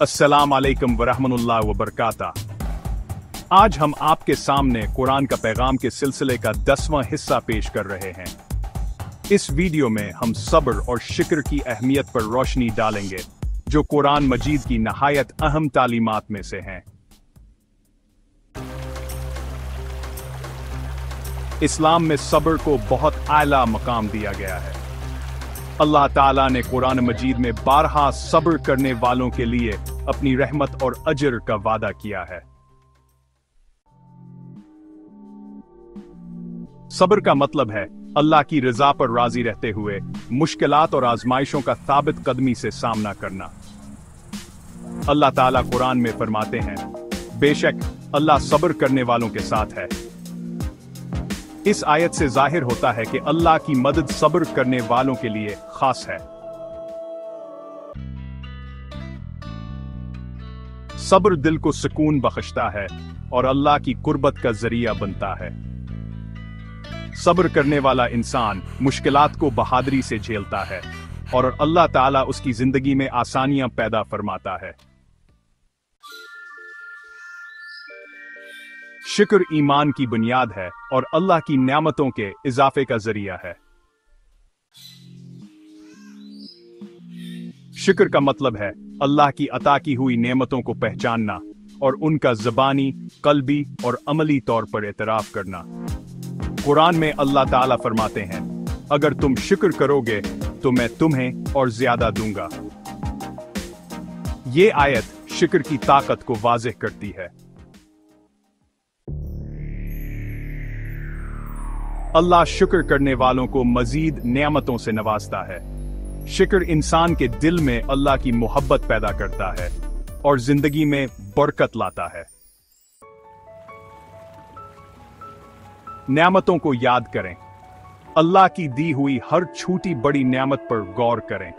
अस्सलाम वालेकुम वरहमतुल्लाहि वबरकातुहू। आज हम आपके सामने कुरान का पैगाम के सिलसिले का 10वां हिस्सा पेश कर रहे हैं। इस वीडियो में हम सब्र और शिक्र की अहमियत पर रोशनी डालेंगे, जो कुरान मजीद की नहायत अहम तालीमात में से हैं। इस्लाम में सब्र को बहुत आला मकाम दिया गया है। अल्लाह ताला ने कुरान मजीद में बारहा सब्र करने वालों के लिए अपनी रहमत और अजर का वादा किया है। सब्र का मतलब है अल्लाह की रजा पर राजी रहते हुए मुश्किलात और आजमाइशों का साबित कदमी से सामना करना। अल्लाह ताला कुरान में फरमाते हैं, बेशक अल्लाह सब्र करने वालों के साथ है। इस आयत से जाहिर होता है कि अल्लाह की मदद सब्र करने वालों के लिए खास है। सब्र दिल को सुकून बख्शता है और अल्लाह की कुर्बत का जरिया बनता है। सब्र करने वाला इंसान मुश्किलात को बहादुरी से झेलता है और अल्लाह ताला उसकी जिंदगी में आसानियां पैदा फरमाता है। शिक्र ईमान की बुनियाद है और अल्लाह की नेमतों के इजाफे का जरिया है। शिक्र का मतलब है अल्लाह की अता की हुई नेमतों को पहचानना और उनका ज़बानी, कल्बी और अमली तौर पर एतराफ करना। कुरान में अल्लाह ताला फरमाते हैं, अगर तुम शिक्र करोगे तो मैं तुम्हें और ज्यादा दूंगा। ये आयत शिक्र की ताकत को वाज़ेह करती है। अल्लाह शुक्र करने वालों को मजीद नेमतों से नवाजता है। शिक्र इंसान के दिल में अल्लाह की मोहब्बत पैदा करता है और जिंदगी में बरकत लाता है। नेमतों को याद करें। अल्लाह की दी हुई हर छोटी बड़ी नेमत पर गौर करें।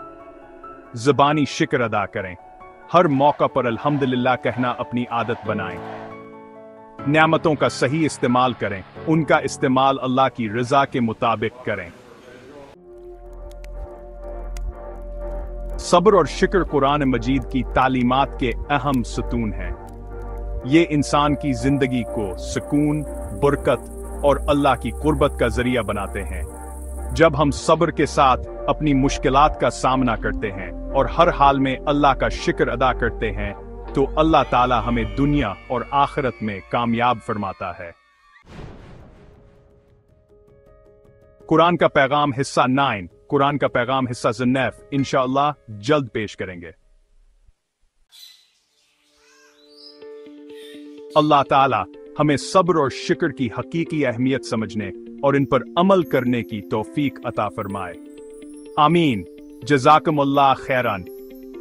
ज़बानी शिक्र अदा करें। हर मौका पर अल्हम्दुलिल्लाह कहना अपनी आदत बनाएं। नेमतों का सही इस्तेमाल करें। उनका इस्तेमाल अल्लाह की रजा के मुताबिक करें। सब्र और शिक्र कुरान मजीद की तालीमात के अहम सतून हैं। ये इंसान की जिंदगी को सुकून, बरकत और अल्लाह की कुर्बत का जरिया बनाते हैं। जब हम सब्र के साथ अपनी मुश्किलात का सामना करते हैं और हर हाल में अल्लाह का शिक्र अदा करते हैं, तो अल्लाह ताला हमें दुनिया और आखिरत में कामयाब फरमाता है। कुरान का पैगाम हिस्सा 9, कुरान का पैगाम हिस्सा 9 इंशाअल्लाह जल्द पेश करेंगे। अल्लाह ताला हमें सब्र और शिक्र की हकीकी अहमियत समझने और इन पर अमल करने की तौफीक अता फरमाए। आमीन। जज़ाकुमुल्लाह खैरन।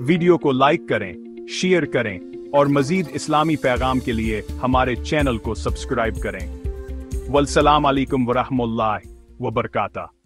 वीडियो को लाइक करें, शेयर करें और मजीद इस्लामी पैगाम के लिए हमारे चैनल को सब्सक्राइब करें। वल्सलाम अलैकुम वरहमतुल्लाहि वबरकातुहू।